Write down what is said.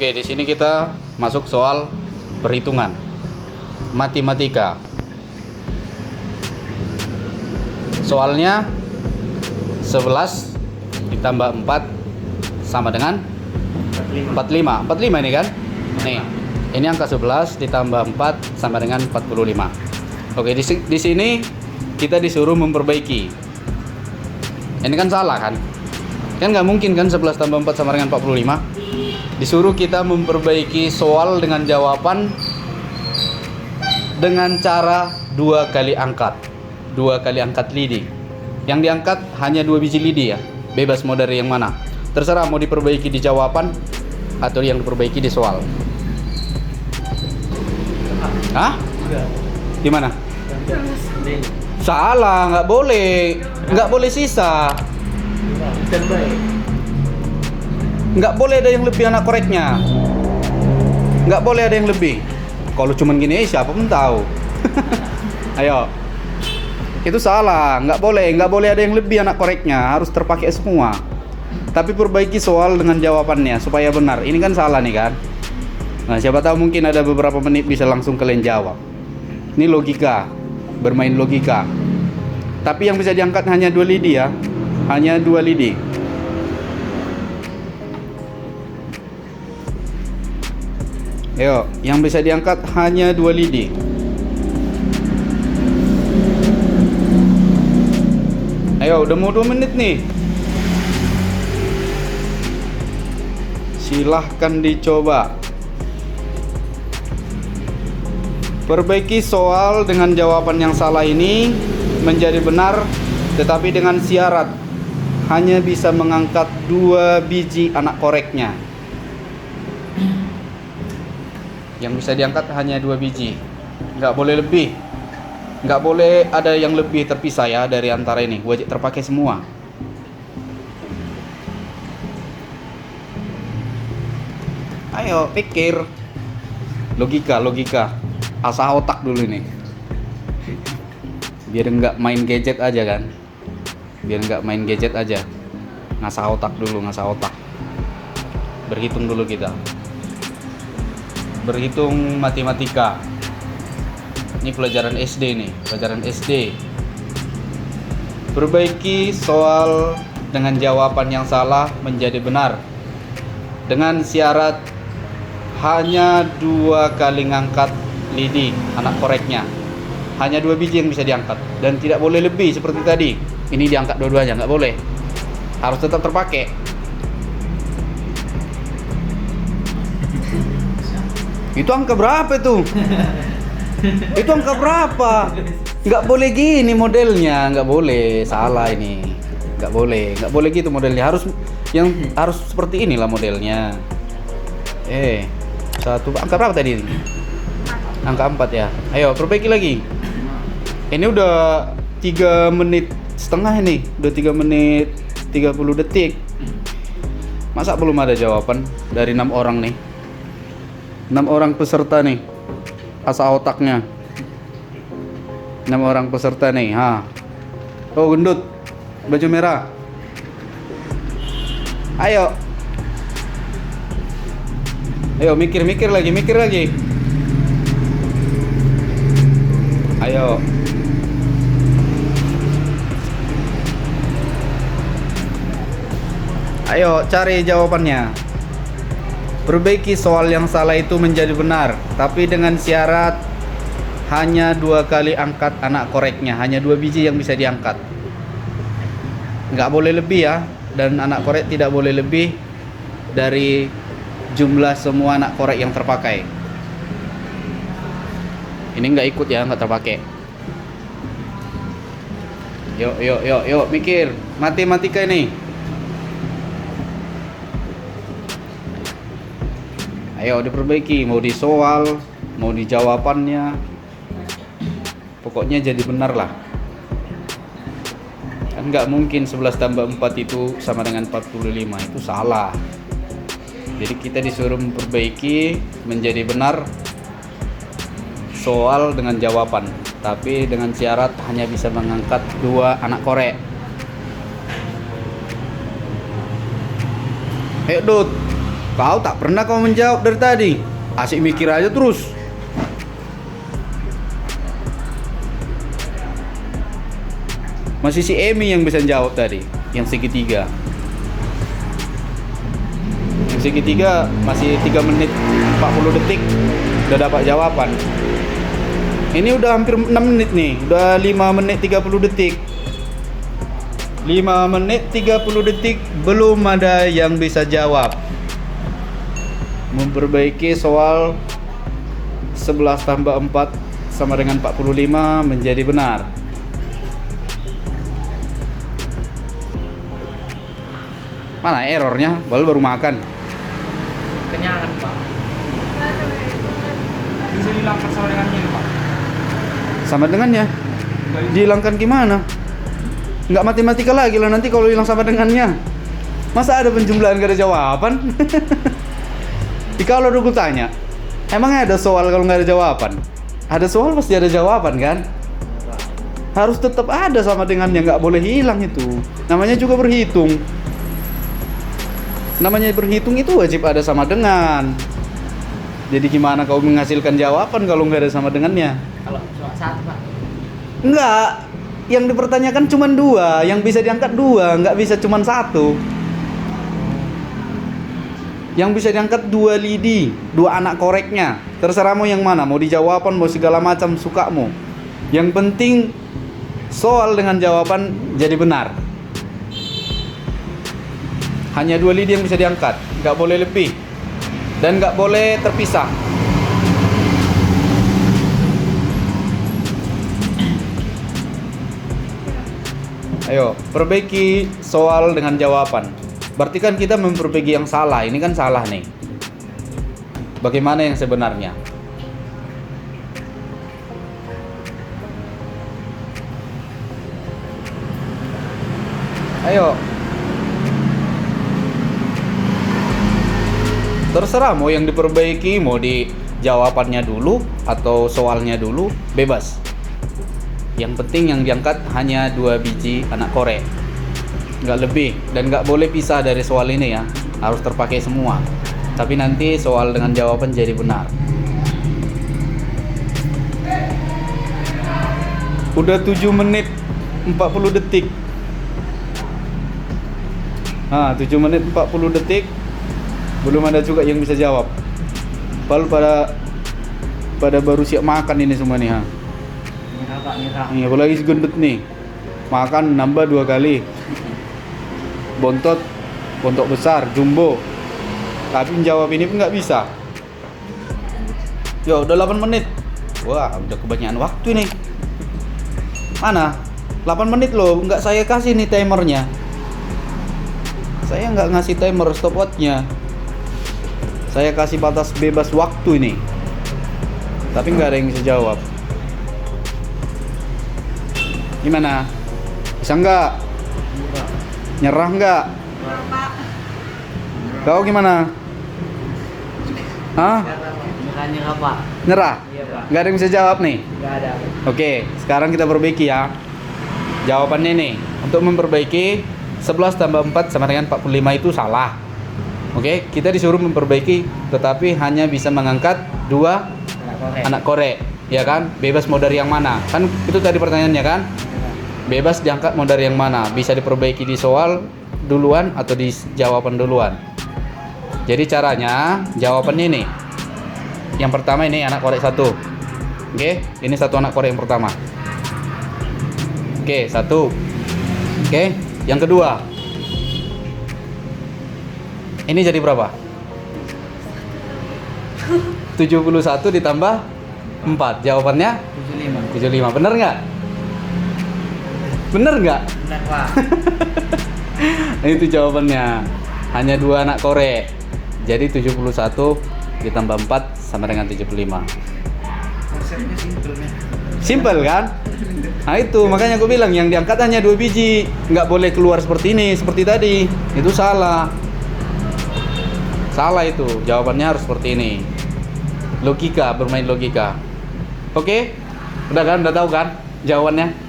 Oke, di sini kita masuk soal perhitungan matematika. Soalnya 11 ditambah 4 sama dengan 45. 45 ini kan? Nih, ini angka 11 ditambah 4 sama dengan 45. Oke, di sini kita disuruh memperbaiki. Ini kan salah kan? Kan nggak mungkin kan 11 tambah 4 sama dengan 45. Disuruh kita memperbaiki soal dengan jawaban dengan cara 2 kali angkat. 2 kali angkat lidi. Yang diangkat hanya 2 biji lidi ya. Bebas mau dari yang mana. Terserah mau diperbaiki di jawaban atau yang diperbaiki di soal. Hah? Di mana? Salah, nggak boleh. Nggak boleh sisa. Nggak boleh ada yang lebih anak koreknya. Nggak boleh ada yang lebih. Kalau cuman gini siapa pun tahu. Ayo. Itu salah, nggak boleh ada yang lebih anak koreknya, harus terpakai semua. Tapi perbaiki soal dengan jawabannya supaya benar. Ini kan salah nih kan. Nah, siapa tahu mungkin ada beberapa menit bisa langsung kalian jawab. Ini logika, bermain logika. Tapi yang bisa diangkat hanya 2 lidi ya, hanya 2 lidi. Ayo, yang bisa diangkat hanya 2 lidi. Ayo, udah mau 2 menit nih. Silahkan dicoba. Perbaiki soal dengan jawaban yang salah ini menjadi benar, tetapi dengan syarat hanya bisa mengangkat 2 biji anak koreknya. Yang bisa diangkat hanya 2 biji. Nggak boleh lebih. Nggak boleh ada yang lebih terpisah ya dari antara ini. Wajib terpakai semua. Ayo pikir. Logika. Asah otak dulu nih. Biar nggak main gadget aja kan. Ngasah otak dulu, Berhitung dulu kita. Berhitung matematika. Ini pelajaran SD nih, Perbaiki soal dengan jawaban yang salah menjadi benar. Dengan syarat hanya 2 kali ngangkat lidi anak koreknya. Hanya 2 biji yang bisa diangkat dan tidak boleh lebih seperti tadi. Ini diangkat dua-duanya, nggak boleh. Harus tetap terpakai. Itu angka berapa tuh? Itu angka berapa? Nggak boleh gini modelnya, nggak boleh, salah ini. Nggak boleh gitu modelnya. Harus seperti inilah modelnya. Satu angka berapa tadi? Angka 4 ya. Ayo perbaiki lagi. Ini udah 3 menit setengah ini. Udah 3 menit 30 detik. Masa belum ada jawaban dari 6 orang nih? 6 orang peserta nih. Asal otaknya 6 orang peserta nih. Oh gendut, baju merah. Ayo mikir lagi. Ayo cari jawabannya. Perbaiki soal yang salah itu menjadi benar, tapi dengan syarat hanya 2 kali angkat anak koreknya, hanya 2 biji yang bisa diangkat. Nggak boleh lebih ya, dan anak korek tidak boleh lebih dari jumlah semua anak korek yang terpakai. Ini nggak ikut ya, nggak terpakai. Yuk, mikir matematika ini. Ayo diperbaiki, mau di soal, mau di jawabannya. Pokoknya jadi benar lah. Kan nggak mungkin 11 tambah 4 itu sama dengan 45, itu salah. Jadi kita disuruh memperbaiki menjadi benar soal dengan jawaban, tapi dengan syarat hanya bisa mengangkat 2 anak korek. Ayo Dut, Kau tak pernah kau menjawab dari tadi. Asik mikir aja terus. Masih si Emi yang bisa jawab tadi, yang segitiga. Yang segitiga masih 3 menit 40 detik udah dapat jawaban. Ini udah hampir 6 menit nih, udah 5 menit 30 detik. 5 menit 30 detik belum ada yang bisa jawab. Memperbaiki soal 11 tambah 4 sama dengan 45 menjadi benar. Mana errornya? Baru makan. Kenyangan, Pak. Bisa dihilangkan sama dengannya, Pak. Sama dengannya? Dihilangkan gimana? Nggak matematika lagi lah nanti kalau hilang sama dengannya. Masa ada penjumlahan gak ada jawaban? Kalau aku tanya, emangnya ada soal kalau nggak ada jawaban? Ada soal pasti ada jawaban kan? Harus tetap ada sama dengannya, nggak boleh hilang itu. Namanya juga berhitung. Namanya berhitung itu wajib ada sama dengan. Jadi gimana kau menghasilkan jawaban kalau nggak ada sama dengannya? Kalau cuma 1, Pak. Enggak, yang dipertanyakan cuma 2, yang bisa diangkat 2, nggak bisa cuma 1. Yang bisa diangkat 2 lidi, 2 anak koreknya. Terserah mau yang mana, mau dijawaban, mau segala macam sukamu. Yang penting soal dengan jawaban jadi benar. Hanya 2 lidi yang bisa diangkat, nggak boleh lebih dan nggak boleh terpisah. Ayo, perbaiki soal dengan jawaban. Berarti kan kita memperbaiki yang salah. Ini kan salah nih. Bagaimana yang sebenarnya? Ayo. Terserah mau yang diperbaiki, mau di jawabannya dulu atau soalnya dulu, bebas. Yang penting yang diangkat hanya 2 biji anak korek, nggak lebih, dan nggak boleh pisah dari soal ini ya, harus terpakai semua. Tapi nanti soal dengan jawaban jadi benar. Udah 7 menit 40 detik. 7 menit 40 detik belum ada juga yang bisa jawab. Padahal pada baru siap makan ini semua nih ha. Nyerah, Pak, nyerah. Nih, apalagi si gendut nih. Makan nambah 2 kali. Bontot besar, jumbo. Tapi jawab ini pun nggak bisa. Yo, udah 8 menit. Wah, udah kebanyakan waktu nih. Mana? 8 menit loh, nggak saya kasih nih timernya. Saya nggak ngasih timer stopwatchnya. Saya kasih batas bebas waktu ini. Tapi nggak ada yang bisa jawab. Gimana? Bisa nggak? Nyerah nggak? Kau gimana? Hah? Nyerah, Pak. Nyerah? Iya, Pak. Nggak ada yang bisa jawab nih? Nggak ada. Oke, sekarang kita perbaiki ya. Jawabannya nih, untuk memperbaiki 11 tambah 4 sama dengan 45 itu salah. Oke, kita disuruh memperbaiki, tetapi hanya bisa mengangkat 2 anak korek, ya kan? Bebas mau dari yang mana? Kan itu tadi pertanyaannya kan? Bebas diangkat mau dari yang mana? Bisa diperbaiki di soal duluan atau di jawaban duluan. Jadi caranya, jawabannya ini. Yang pertama ini anak korek 1. Oke, ini 1 anak korek yang pertama. Oke, 1. Oke, yang kedua. Ini jadi berapa? 71 ditambah 4. Jawabannya 75. Bener nggak? Bener nggak? Benar, Pak. Itu jawabannya. Hanya 2 anak korek. Jadi 71 ditambah 4 sama dengan 75. Konsepnya Simple kan? Nah itu makanya aku bilang yang diangkat hanya 2 biji. Nggak boleh keluar seperti ini, seperti tadi. Itu salah. Salah itu. Jawabannya harus seperti ini. Logika, bermain logika. Oke? Udah kan? Udah tahu kan jawabannya?